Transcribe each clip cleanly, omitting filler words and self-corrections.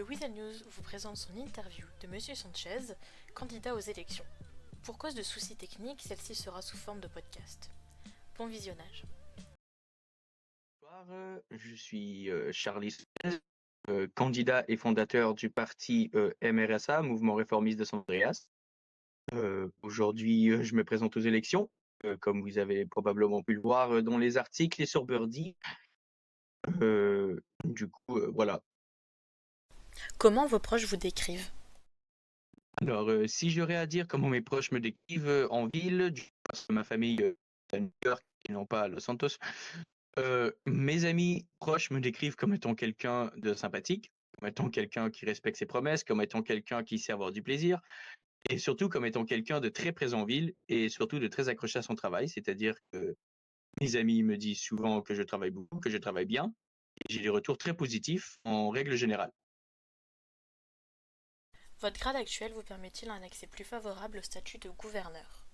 Le Weasel News vous présente son interview de Monsieur Sanchez, candidat aux élections. Pour cause de soucis techniques, celle-ci sera sous forme de podcast. Bon visionnage. Bonsoir, je suis Charlie Sanchez, candidat et fondateur du parti MRSA, Mouvement Réformiste de San Andreas. Aujourd'hui, je me présente aux élections, comme vous avez probablement pu le voir dans les articles et sur Birdie. Voilà. Comment vos proches vous décrivent? Alors, si j'aurais à dire comment mes proches me décrivent en ville, parce que ma famille est à New York et non pas à Los Santos, mes amis proches me décrivent comme étant quelqu'un de sympathique, comme étant quelqu'un qui respecte ses promesses, comme étant quelqu'un qui sait avoir du plaisir, et surtout comme étant quelqu'un de très présent en ville et surtout de très accroché à son travail. C'est-à-dire que mes amis me disent souvent que je travaille beaucoup, que je travaille bien, et j'ai des retours très positifs en règle générale. Votre grade actuel vous permet-il un accès plus favorable au statut de gouverneur?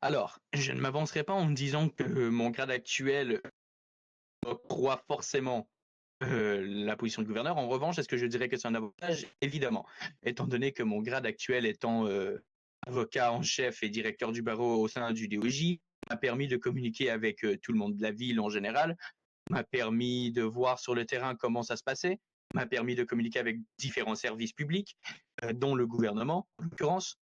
Alors, je ne m'avancerai pas en me disant que mon grade actuel octroie forcément la position de gouverneur. En revanche, est-ce que je dirais que c'est un avantage? Évidemment, étant donné que mon grade actuel étant avocat en chef et directeur du barreau au sein du DOJ m'a permis de communiquer avec tout le monde de la ville en général, m'a permis de voir sur le terrain comment ça se passait, m'a permis de communiquer avec différents services publics, dont le gouvernement en l'occurrence,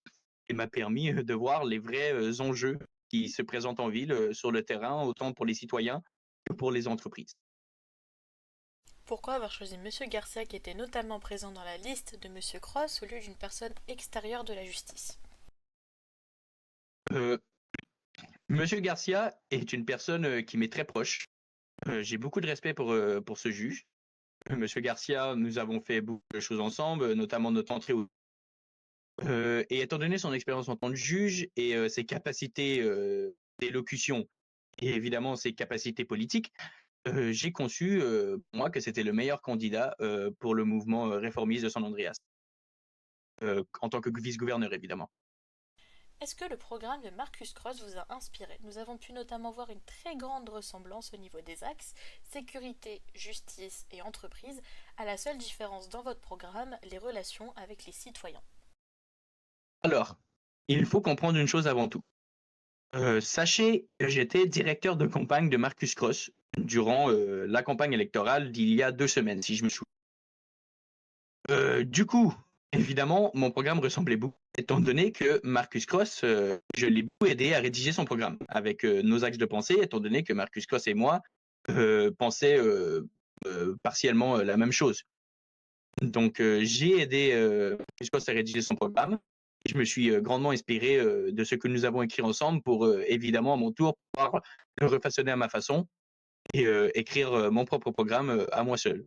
et m'a permis de voir les vrais enjeux qui se présentent en ville sur le terrain, autant pour les citoyens que pour les entreprises. Pourquoi avoir choisi Monsieur Garcia qui était notamment présent dans la liste de Monsieur Cross au lieu d'une personne extérieure de la justice? Euh, Monsieur Garcia est une personne qui m'est très proche. J'ai beaucoup de respect pour ce juge. Monsieur Garcia, nous avons fait beaucoup de choses ensemble, notamment notre entrée au... et étant donné son expérience en tant que juge et ses capacités d'élocution et évidemment ses capacités politiques, j'ai conçu, moi, que c'était le meilleur candidat pour le mouvement réformiste de San Andreas, en tant que vice-gouverneur évidemment. Est-ce que le programme de Marcus Cross vous a inspiré? Nous avons pu notamment voir une très grande ressemblance au niveau des axes sécurité, justice et entreprise, à la seule différence dans votre programme, les relations avec les citoyens. Alors, il faut comprendre une chose avant tout. Sachez que j'étais directeur de campagne de Marcus Cross durant la campagne électorale d'il y a 2 semaines, si je me souviens. Du coup, évidemment, mon programme ressemblait beaucoup, étant donné que Marcus Cross, je l'ai beaucoup aidé à rédiger son programme avec nos axes de pensée, étant donné que Marcus Cross et moi pensaient partiellement la même chose. Donc, j'ai aidé Marcus Cross à rédiger son programme. Et je me suis grandement inspiré de ce que nous avons écrit ensemble pour, évidemment, à mon tour, pouvoir le refaçonner à ma façon et écrire mon propre programme à moi seul.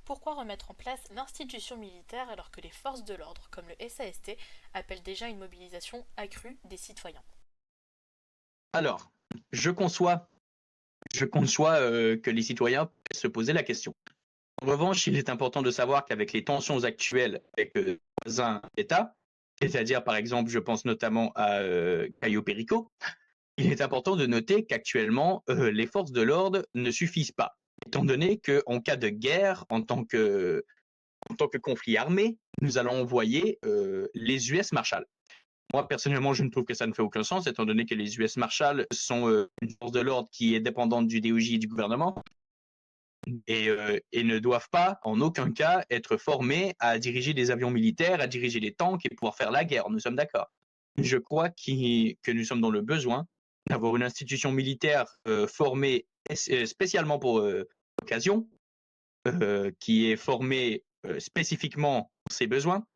Pourquoi remettre en place l'institution militaire alors que les forces de l'ordre, comme le SAST, appellent déjà une mobilisation accrue des citoyens? Alors, je conçois, que les citoyens puissent se poser la question. En revanche, il est important de savoir qu'avec les tensions actuelles avec voisins d'État, c'est-à-dire par exemple, je pense notamment à Caio Perico, il est important de noter qu'actuellement, les forces de l'ordre ne suffisent pas, étant donné qu'en cas de guerre, en tant que conflit armé, nous allons envoyer les US Marshall. Moi, personnellement, je ne trouve que ça ne fait aucun sens, étant donné que les US Marshall sont une force de l'ordre qui est dépendante du DOJ et du gouvernement, et ne doivent pas, en aucun cas, être formés à diriger des avions militaires, à diriger des tanks et pouvoir faire la guerre. Nous sommes d'accord. Je crois que nous sommes dans le besoin d'avoir une institution militaire formée spécialement pour l'occasion, qui est formée spécifiquement pour ses besoins.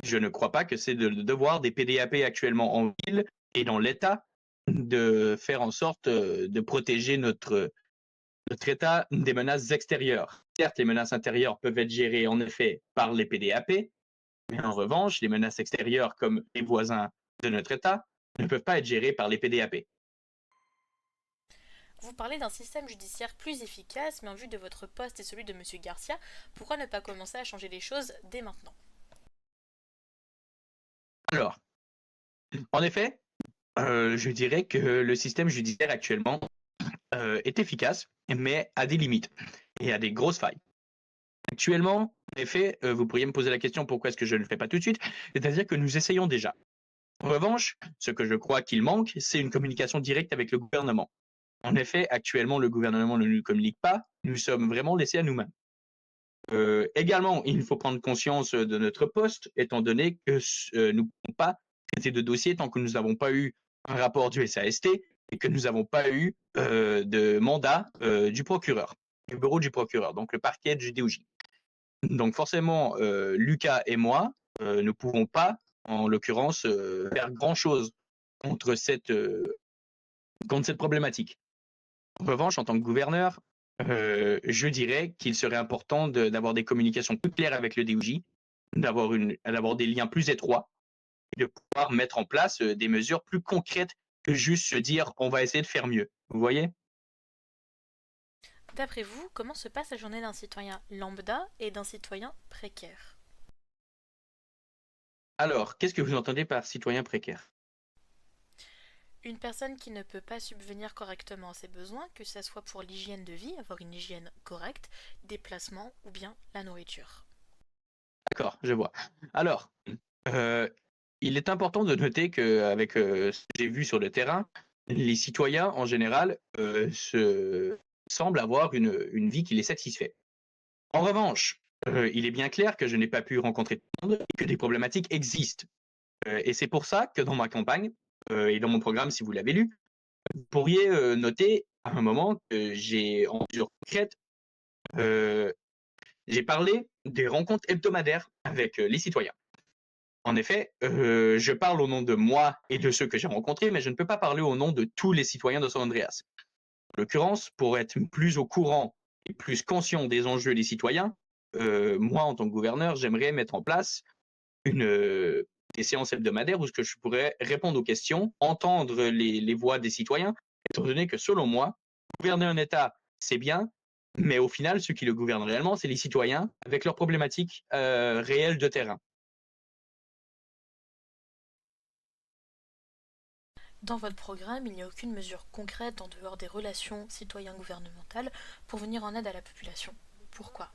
Je ne crois pas que c'est le devoir des PDAP actuellement en ville et dans l'État de faire en sorte de protéger notre État des menaces extérieures. Certes, les menaces intérieures peuvent être gérées en effet par les PDAP, mais en revanche, les menaces extérieures comme les voisins de notre État ne peuvent pas être gérées par les PDAP. Vous parlez d'un système judiciaire plus efficace, mais en vue de votre poste et celui de Monsieur Garcia, pourquoi ne pas commencer à changer les choses dès maintenant? Alors, en effet, je dirais que le système judiciaire actuellement est efficace, mais a des limites. et a des grosses failles. Actuellement, en effet, vous pourriez me poser la question pourquoi est-ce que je ne le fais pas tout de suite? C'est-à-dire que nous essayons déjà. En revanche, ce que je crois qu'il manque, c'est une communication directe avec le gouvernement. En effet, actuellement, le gouvernement ne nous communique pas, nous sommes vraiment laissés à nous-mêmes. Également, il faut prendre conscience de notre poste, étant donné que nous ne pouvons pas traiter de dossier tant que nous n'avons pas eu un rapport du SAST et que nous n'avons pas eu de mandat du procureur, du bureau du procureur, donc le parquet du DOJ. Donc forcément, Lucas et moi ne pouvons pas, en l'occurrence, faire grand-chose contre cette problématique. En revanche, en tant que gouverneur, je dirais qu'il serait important d'avoir des communications plus claires avec le DOJ, d'avoir des liens plus étroits et de pouvoir mettre en place des mesures plus concrètes que juste se dire on va essayer de faire mieux. Vous voyez? D'après vous, comment se passe la journée d'un citoyen lambda et d'un citoyen précaire? Alors, qu'est-ce que vous entendez par citoyen précaire? Une personne qui ne peut pas subvenir correctement à ses besoins, que ce soit pour l'hygiène de vie, avoir une hygiène correcte, déplacement ou bien la nourriture. D'accord, je vois. Alors, euh, il est important de noter qu'avec ce que j'ai vu sur le terrain, les citoyens en général semblent avoir une vie qui les satisfait. En revanche, il est bien clair que je n'ai pas pu rencontrer tout le monde et que des problématiques existent. Et c'est pour ça que dans ma campagne et dans mon programme, si vous l'avez lu, vous pourriez noter à un moment que j'ai, en mesure concrète, euh, j'ai parlé des rencontres hebdomadaires avec les citoyens. En effet, je parle au nom de moi et de ceux que j'ai rencontrés, mais je ne peux pas parler au nom de tous les citoyens de San Andreas. En l'occurrence, pour être plus au courant et plus conscient des enjeux des citoyens, moi, en tant que gouverneur, j'aimerais mettre en place des séances hebdomadaires où je pourrais répondre aux questions, entendre les voix des citoyens, étant donné que, selon moi, gouverner un État, c'est bien, mais au final, ceux qui le gouvernent réellement, c'est les citoyens avec leurs problématiques réelles de terrain. Dans votre programme, il n'y a aucune mesure concrète en dehors des relations citoyen-gouvernementales pour venir en aide à la population. Pourquoi?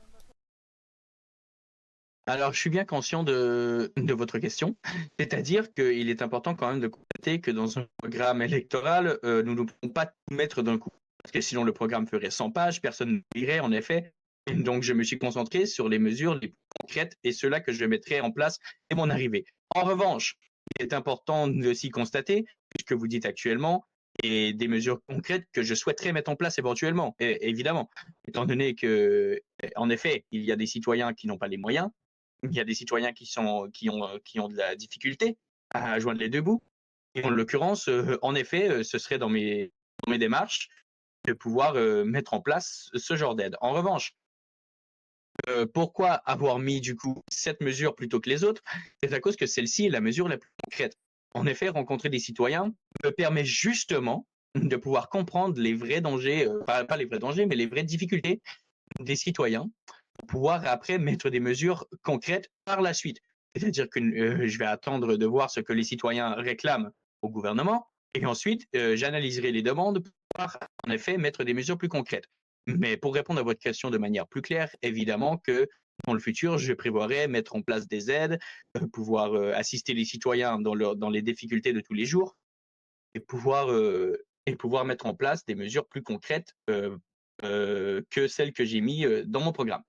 Alors, je suis bien conscient de votre question, c'est-à-dire qu'il est important quand même de constater que dans un programme électoral, nous ne pouvons pas tout mettre d'un coup. Parce que sinon, le programme ferait 100 pages, personne ne lirait, en effet. Et donc, je me suis concentré sur les mesures les plus concrètes et ceux-là que je mettrai en place dès mon arrivée. En revanche, il est important de aussi constater, puisque vous dites actuellement, et des mesures concrètes que je souhaiterais mettre en place éventuellement, évidemment, étant donné que, en effet, il y a des citoyens qui n'ont pas les moyens, il y a des citoyens qui ont de la difficulté à joindre les deux bouts. Et en l'occurrence, en effet, ce serait dans mes démarches de pouvoir mettre en place ce genre d'aide. En revanche, pourquoi avoir mis du coup cette mesure plutôt que les autres? C'est à cause que celle-ci est la mesure la plus concrète. En effet, rencontrer des citoyens me permet justement de pouvoir comprendre les vrais dangers, pas les vrais dangers, mais les vraies difficultés des citoyens pour pouvoir après mettre des mesures concrètes par la suite. C'est-à-dire que je vais attendre de voir ce que les citoyens réclament au gouvernement et ensuite j'analyserai les demandes pour pouvoir en effet mettre des mesures plus concrètes. Mais pour répondre à votre question de manière plus claire, évidemment que dans le futur, je prévoirais mettre en place des aides, pouvoir assister les citoyens dans les difficultés de tous les jours et pouvoir mettre en place des mesures plus concrètes que celles que j'ai mises dans mon programme.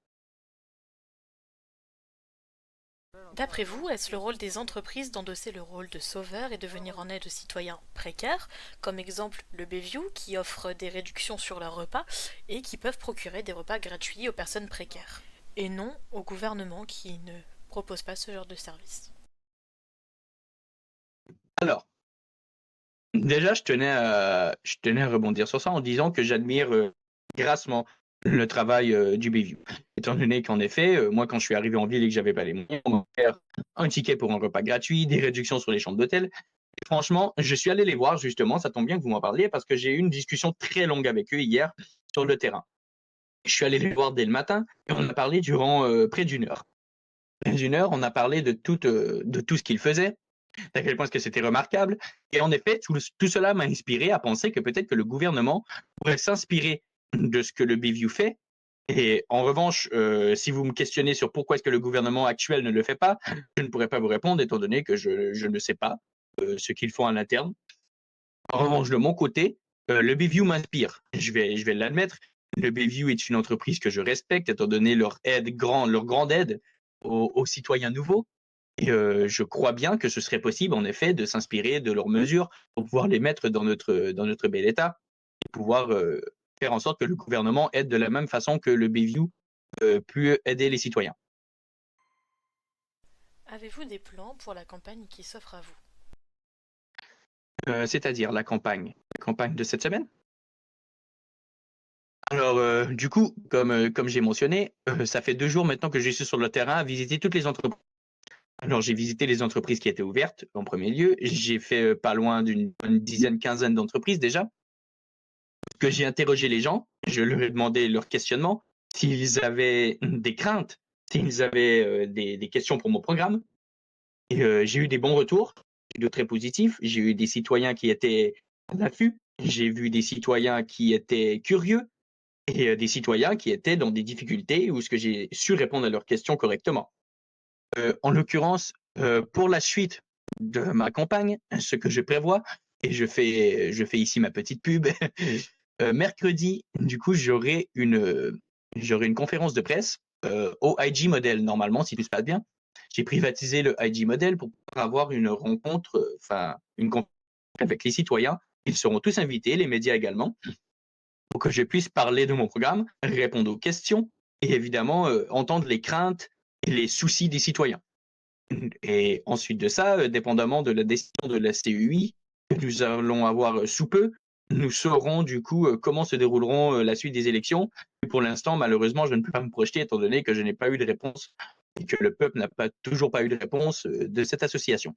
D'après vous, est-ce le rôle des entreprises d'endosser le rôle de sauveur et de venir en aide aux citoyens précaires, comme exemple le Béview qui offre des réductions sur leurs repas et qui peuvent procurer des repas gratuits aux personnes précaires, et non au gouvernement qui ne propose pas ce genre de service? Alors, déjà, je tenais à rebondir sur ça en disant que j'admire grassement le travail du Béview. Étant donné qu'en effet, moi, quand je suis arrivé en ville et que j'avais pas les moyens, on m'a offert un ticket pour un repas gratuit, des réductions sur les chambres d'hôtel. Et franchement, je suis allé les voir justement, ça tombe bien que vous m'en parliez, parce que j'ai eu une discussion très longue avec eux hier sur le terrain. Je suis allé les voir dès le matin et on a parlé durant près d'une heure. Près d'une heure, on a parlé de tout ce qu'ils faisaient, à quel point est-ce que c'était remarquable. Et en effet, tout cela m'a inspiré à penser que peut-être que le gouvernement pourrait s'inspirer de ce que le Béview fait Et en revanche, si vous me questionnez sur pourquoi est-ce que le gouvernement actuel ne le fait pas, je ne pourrais pas vous répondre étant donné que je ne sais pas ce qu'ils font à l'interne. En revanche, de mon côté, le BView m'inspire. Je vais l'admettre. Le BView est une entreprise que je respecte étant donné leur grande aide aux citoyens nouveaux. Et je crois bien que ce serait possible, en effet, de s'inspirer de leurs mesures pour pouvoir les mettre dans notre bel état et pouvoir faire en sorte que le gouvernement aide de la même façon que le BView peut aider les citoyens. Avez-vous des plans pour la campagne qui s'offre à vous? C'est-à-dire la campagne de cette semaine. Alors, du coup, comme j'ai mentionné, ça fait 2 jours maintenant que je suis sur le terrain à visiter toutes les entreprises. Alors, j'ai visité les entreprises qui étaient ouvertes en premier lieu. J'ai fait pas loin d'une bonne dizaine, quinzaine d'entreprises déjà. Que j'ai interrogé les gens, je leur ai demandé leurs questionnements, s'ils avaient des craintes, s'ils avaient des questions pour mon programme. Et j'ai eu des bons retours, de très positifs. J'ai eu des citoyens qui étaient à l'affût. J'ai vu des citoyens qui étaient curieux et des citoyens qui étaient dans des difficultés où ce que j'ai su répondre à leurs questions correctement. En l'occurrence, pour la suite de ma campagne, ce que je prévois, et je fais ici ma petite pub, mercredi, du coup, j'aurai une conférence de presse au IG Model, normalement, si tout se passe bien. J'ai privatisé le IG Model pour pouvoir avoir une rencontre, enfin, une conférence avec les citoyens. Ils seront tous invités, les médias également, pour que je puisse parler de mon programme, répondre aux questions et évidemment entendre les craintes et les soucis des citoyens. Et ensuite de ça, dépendamment de la décision de la CUI que nous allons avoir sous peu, nous saurons du coup comment se dérouleront la suite des élections. Et pour l'instant, malheureusement, je ne peux pas me projeter étant donné que je n'ai pas eu de réponse et que le peuple n'a pas toujours pas eu de réponse de cette association.